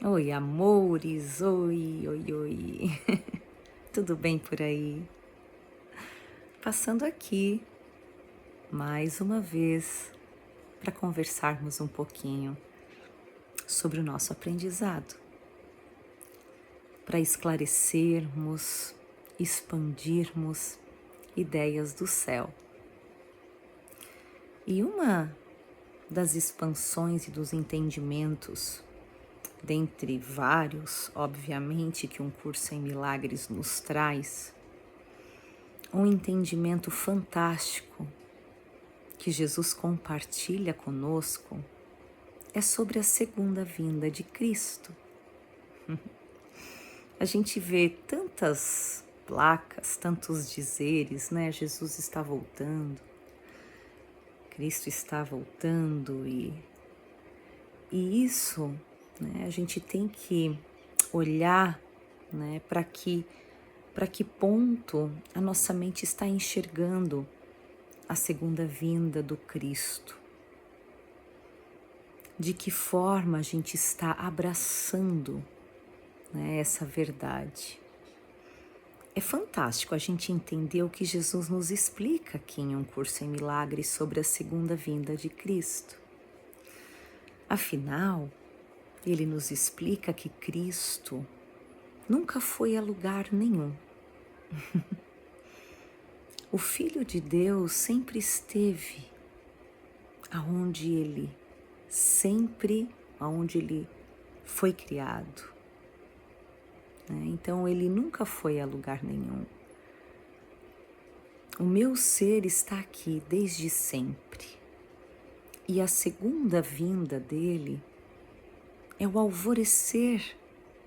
Oi, amores, oi, oi, oi. Tudo bem por aí? Passando aqui mais uma vez para conversarmos um pouquinho sobre o nosso aprendizado, para esclarecermos, expandirmos ideias do céu. E uma das expansões e dos entendimentos, dentre vários, obviamente, que um curso em milagres nos traz, um entendimento fantástico que Jesus compartilha conosco é sobre a segunda vinda de Cristo. A gente vê tantas placas, tantos dizeres, né? Jesus está voltando, Cristo está voltando e isso, né? A gente tem que olhar, né? Para que ponto a nossa mente está enxergando a segunda vinda do Cristo. De que forma a gente está abraçando, né, essa verdade. É fantástico a gente entender o que Jesus nos explica aqui em um curso em milagres sobre a segunda vinda de Cristo. Afinal, ele nos explica que Cristo nunca foi a lugar nenhum. O Filho de Deus sempre esteve aonde ele foi criado. Então ele nunca foi a lugar nenhum. O meu ser está aqui desde sempre. E a segunda vinda dele é o alvorecer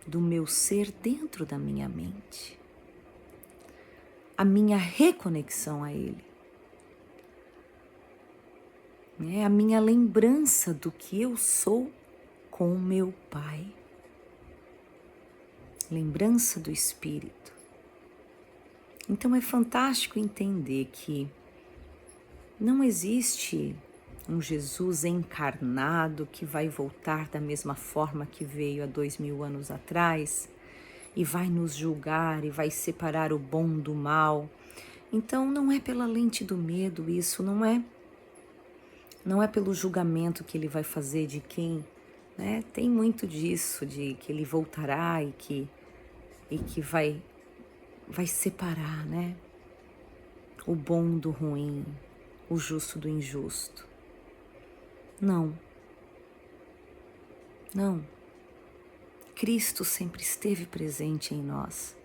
do meu ser dentro da minha mente. A minha reconexão a ele. A minha lembrança do que eu sou com o meu Pai. Lembrança do Espírito. Então é fantástico entender que não existe um Jesus encarnado que vai voltar da mesma forma que veio há 2000 anos atrás e vai nos julgar e vai separar o bom do mal. Então não é pela lente do medo isso, não é pelo julgamento que ele vai fazer de quem, né? Tem muito disso, de que ele voltará e que vai separar, né? O bom do ruim, o justo do injusto. Não. Cristo sempre esteve presente em nós.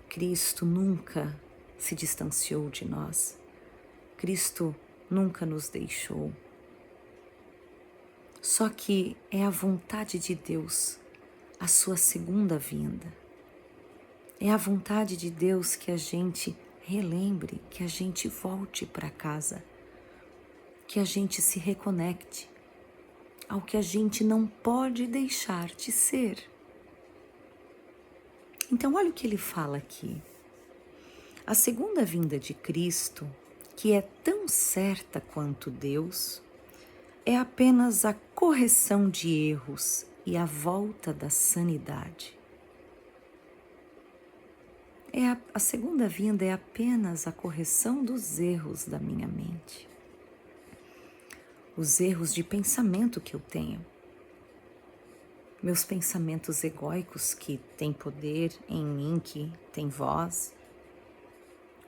Cristo nunca se distanciou de nós. Cristo nunca nos deixou. Só que é a vontade de Deus, a sua segunda vinda. É a vontade de Deus que a gente relembre, que a gente volte para casa, que a gente se reconecte ao que a gente não pode deixar de ser. Então, olha o que ele fala aqui. A segunda vinda de Cristo, que é tão certa quanto Deus, é apenas a correção de erros e a volta da sanidade. A segunda vinda é apenas a correção dos erros da minha mente. Os erros de pensamento que eu tenho. Meus pensamentos egóicos que têm poder em mim, que têm voz.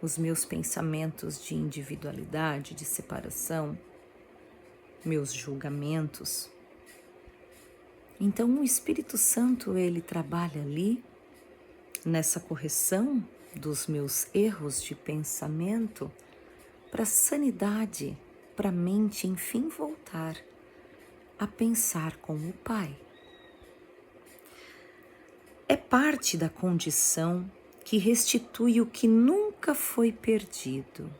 Os meus pensamentos de individualidade, de separação. Meus julgamentos. Então o Espírito Santo, ele trabalha ali, nessa correção dos meus erros de pensamento, para a sanidade, para a mente, enfim, voltar a pensar como o Pai. É parte da condição que restitui o que nunca foi perdido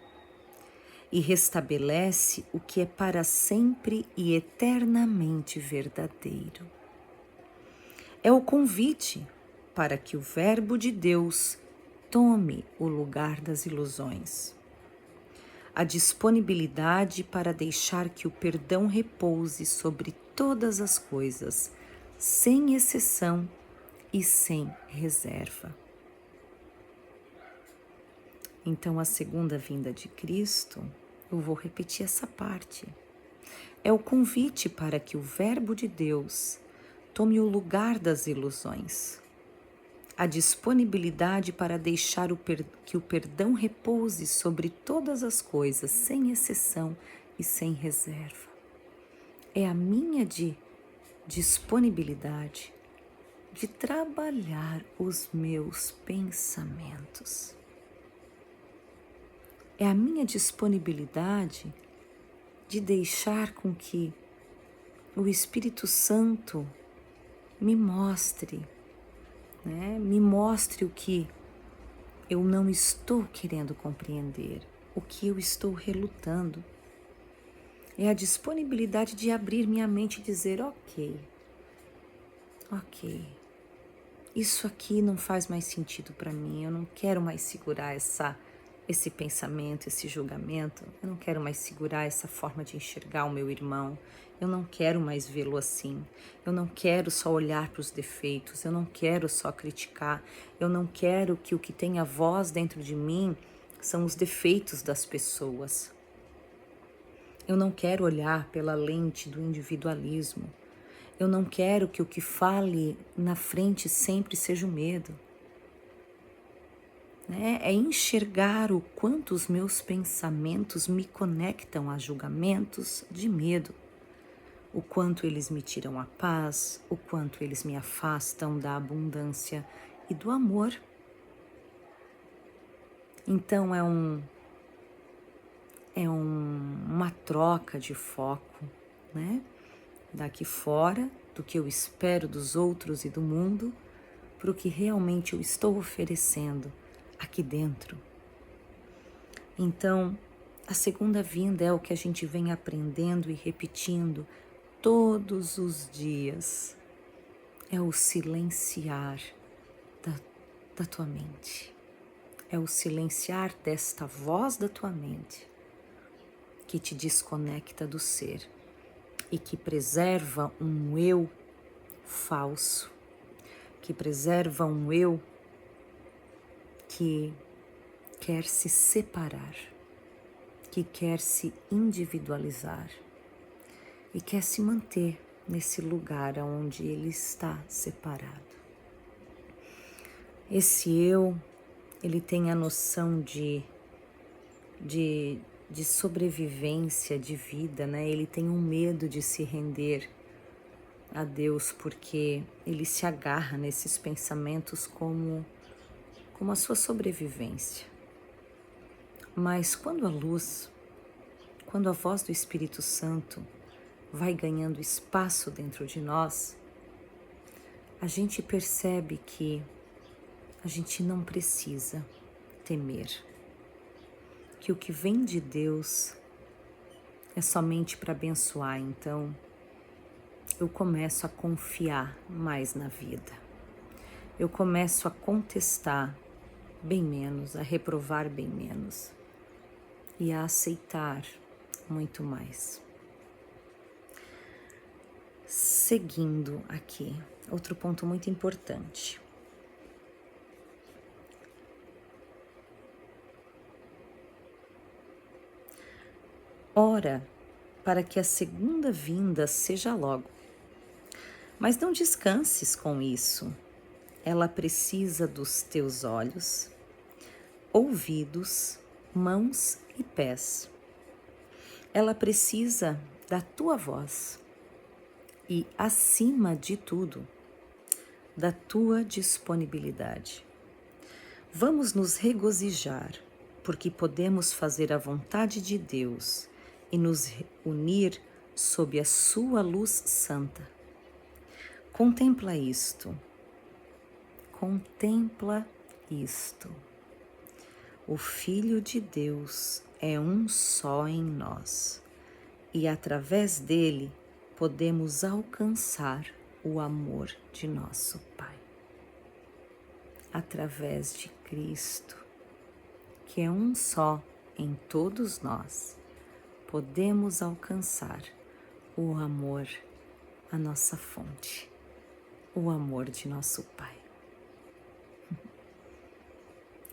e restabelece o que é para sempre e eternamente verdadeiro. É o convite para que o Verbo de Deus tome o lugar das ilusões. A disponibilidade para deixar que o perdão repouse sobre todas as coisas, sem exceção e sem reserva. Então, a segunda vinda de Cristo, eu vou repetir essa parte, é o convite para que o Verbo de Deus tome o lugar das ilusões, a disponibilidade para deixar que o perdão repouse sobre todas as coisas, sem exceção e sem reserva. É a minha disponibilidade de trabalhar os meus pensamentos. É a minha disponibilidade de deixar com que o Espírito Santo me mostre, me mostre o que eu não estou querendo compreender, o que eu estou relutando. É a disponibilidade de abrir minha mente e dizer, ok, isso aqui não faz mais sentido para mim, eu não quero mais segurar esse pensamento, esse julgamento, eu não quero mais segurar essa forma de enxergar o meu irmão, eu não quero mais vê-lo assim, eu não quero só olhar para os defeitos, eu não quero só criticar, eu não quero que o que tem a voz dentro de mim são os defeitos das pessoas. Eu não quero olhar pela lente do individualismo. Eu não quero que o que fale na frente sempre seja o medo. É enxergar o quanto os meus pensamentos me conectam a julgamentos de medo, o quanto eles me tiram a paz, o quanto eles me afastam da abundância e do amor. Então uma troca de foco, daqui fora, do que eu espero dos outros e do mundo, para o que realmente eu estou oferecendo aqui dentro. Então, a segunda vinda é o que a gente vem aprendendo e repetindo todos os dias. É o silenciar da tua mente. É o silenciar desta voz da tua mente que te desconecta do ser e que preserva um eu falso, que preserva um eu que quer se separar, que quer se individualizar e quer se manter nesse lugar onde ele está separado. Esse eu, ele tem a noção de sobrevivência, de vida, Ele tem um medo de se render a Deus porque ele se agarra nesses pensamentos como a sua sobrevivência. Mas quando a voz do Espírito Santo vai ganhando espaço dentro de nós, a gente percebe que a gente não precisa temer, que o que vem de Deus é somente para abençoar. Então, eu começo a confiar mais na vida. Eu começo a contestar bem menos, a reprovar bem menos e a aceitar muito mais. Seguindo aqui, outro ponto muito importante. Ora para que a segunda vinda seja logo. Mas não descanses com isso. Ela precisa dos teus olhos, ouvidos, mãos e pés. Ela precisa da tua voz e, acima de tudo, da tua disponibilidade. Vamos nos regozijar, porque podemos fazer a vontade de Deus e nos unir sob a sua luz santa. Contempla isto. Contempla isto. O Filho de Deus é um só em nós, e através dele podemos alcançar o amor de nosso Pai. Através de Cristo, que é um só em todos nós, podemos alcançar o amor, a nossa fonte. o amor de nosso Pai.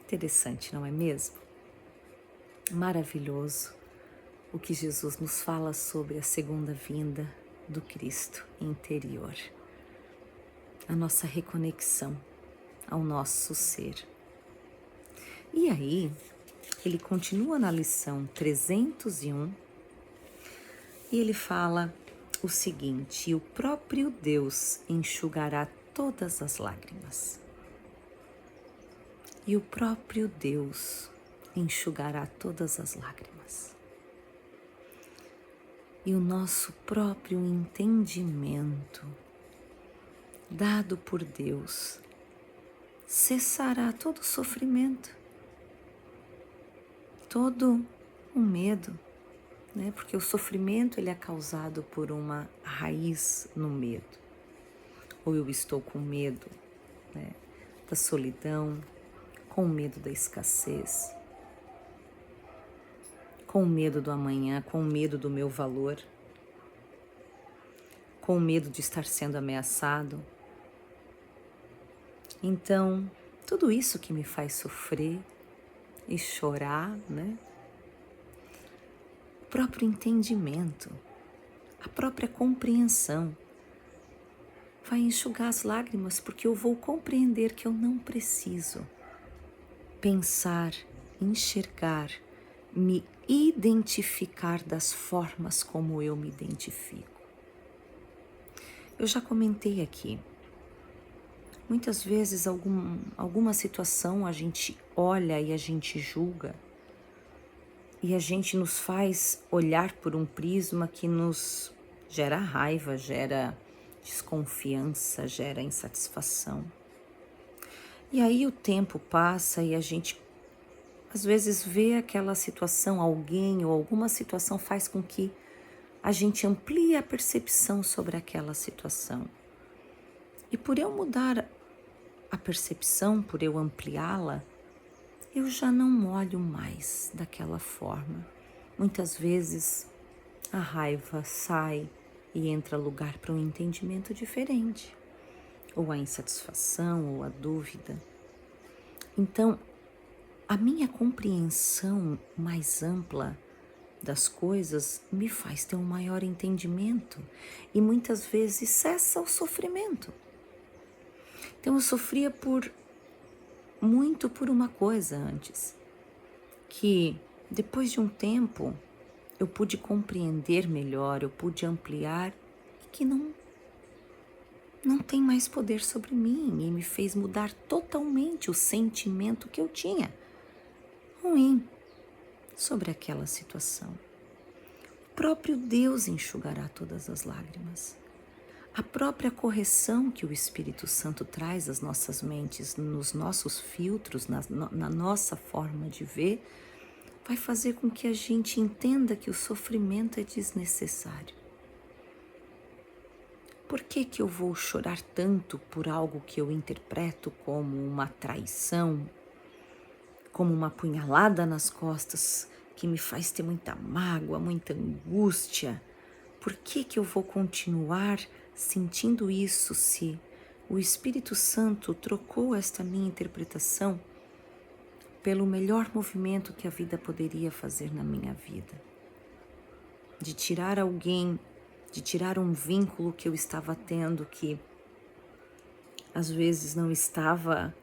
Interessante, não é mesmo? Maravilhoso o que Jesus nos fala sobre a segunda vinda do Cristo interior, a nossa reconexão ao nosso ser. E aí, ele continua na lição 301 e ele fala o seguinte: e o próprio Deus enxugará todas as lágrimas. E o próprio Deus enxugará todas as lágrimas. E o nosso próprio entendimento, dado por Deus, cessará todo o sofrimento, todo o medo, né? Porque o sofrimento ele é causado por uma raiz no medo. Ou eu estou com medo, né, da solidão, com medo da escassez, com medo do amanhã, com medo do meu valor, com medo de estar sendo ameaçado. Então, tudo isso que me faz sofrer e chorar, né? O próprio entendimento, a própria compreensão vai enxugar as lágrimas, porque eu vou compreender que eu não preciso pensar, enxergar, me identificar das formas como eu me identifico. Eu já comentei aqui, muitas vezes alguma situação a gente olha e a gente julga e a gente nos faz olhar por um prisma que nos gera raiva, gera desconfiança, gera insatisfação. E aí o tempo passa e a gente às vezes vê aquela situação, alguém ou alguma situação faz com que a gente amplie a percepção sobre aquela situação. E por eu mudar a percepção, por eu ampliá-la, eu já não olho mais daquela forma. Muitas vezes a raiva sai e entra lugar para um entendimento diferente, ou a insatisfação, ou a dúvida. Então, a minha compreensão mais ampla das coisas me faz ter um maior entendimento e muitas vezes cessa o sofrimento. Então eu sofria muito por uma coisa antes, que depois de um tempo eu pude compreender melhor, eu pude ampliar e que não tem mais poder sobre mim e me fez mudar totalmente o sentimento que eu tinha ruim sobre aquela situação. O próprio Deus enxugará todas as lágrimas. A própria correção que o Espírito Santo traz às nossas mentes, nos nossos filtros, na nossa forma de ver, vai fazer com que a gente entenda que o sofrimento é desnecessário. Por que eu vou chorar tanto por algo que eu interpreto como uma traição, como uma punhalada nas costas que me faz ter muita mágoa, muita angústia? Por que eu vou continuar sentindo isso se o Espírito Santo trocou esta minha interpretação pelo melhor movimento que a vida poderia fazer na minha vida? De tirar alguém, de tirar um vínculo que eu estava tendo que às vezes não estava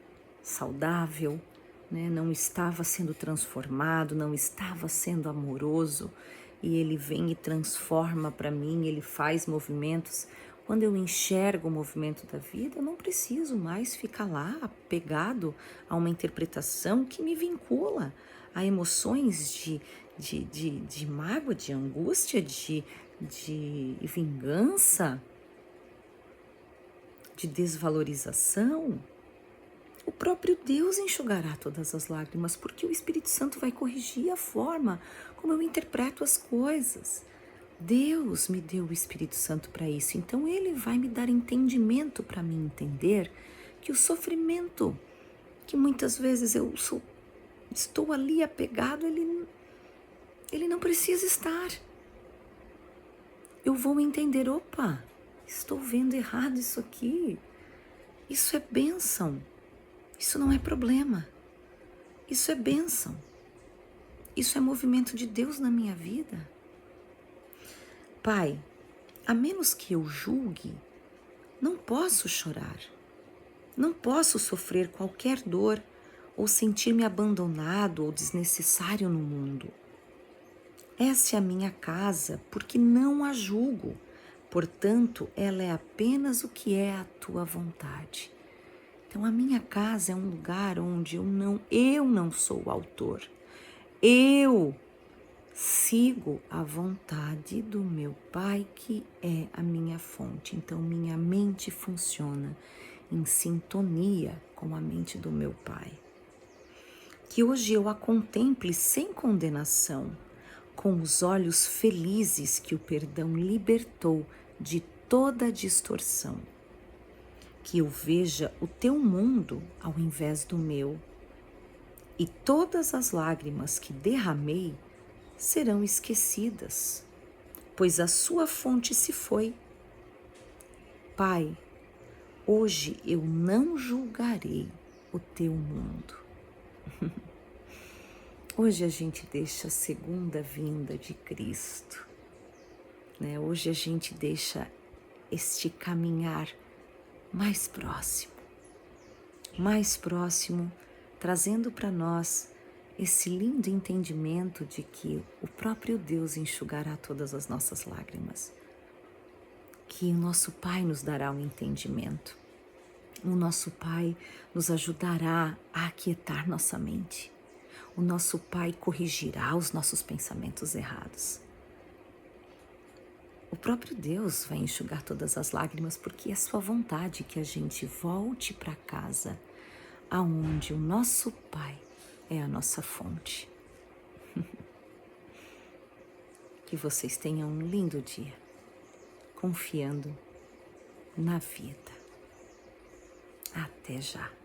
saudável, né? Não estava sendo transformado, não estava sendo amoroso, e ele vem e transforma para mim, ele faz movimentos. Quando eu enxergo o movimento da vida, eu não preciso mais ficar lá apegado a uma interpretação que me vincula a emoções de mágoa, de angústia, de vingança, de desvalorização. O próprio Deus enxugará todas as lágrimas, porque o Espírito Santo vai corrigir a forma como eu interpreto as coisas. Deus me deu o Espírito Santo para isso, então Ele vai me dar entendimento para me entender que o sofrimento, que muitas vezes estou ali apegado, ele não precisa estar. Eu vou entender, opa, estou vendo errado isso aqui. Isso é bênção. Isso não é problema. Isso é bênção. Isso é movimento de Deus na minha vida. Pai, a menos que eu julgue, não posso chorar. Não posso sofrer qualquer dor ou sentir-me abandonado ou desnecessário no mundo. Essa é a minha casa, porque não a julgo. Portanto, ela é apenas o que é a tua vontade. Então, a minha casa é um lugar onde eu não sou o autor. Eu sigo a vontade do meu Pai, que é a minha fonte. Então, minha mente funciona em sintonia com a mente do meu Pai. Que hoje eu a contemple sem condenação, com os olhos felizes que o perdão libertou de toda distorção. Que eu veja o teu mundo ao invés do meu, e todas as lágrimas que derramei serão esquecidas, pois a sua fonte se foi. Pai, hoje eu não julgarei o teu mundo. Hoje a gente deixa a segunda vinda de Cristo, né? Hoje a gente deixa este caminhar mais próximo, trazendo para nós esse lindo entendimento de que o próprio Deus enxugará todas as nossas lágrimas, que o nosso Pai nos dará um entendimento, o nosso Pai nos ajudará a aquietar nossa mente, o nosso Pai corrigirá os nossos pensamentos errados. O próprio Deus vai enxugar todas as lágrimas, porque é sua vontade que a gente volte para casa, aonde o nosso Pai é a nossa fonte. Que vocês tenham um lindo dia, confiando na vida. Até já.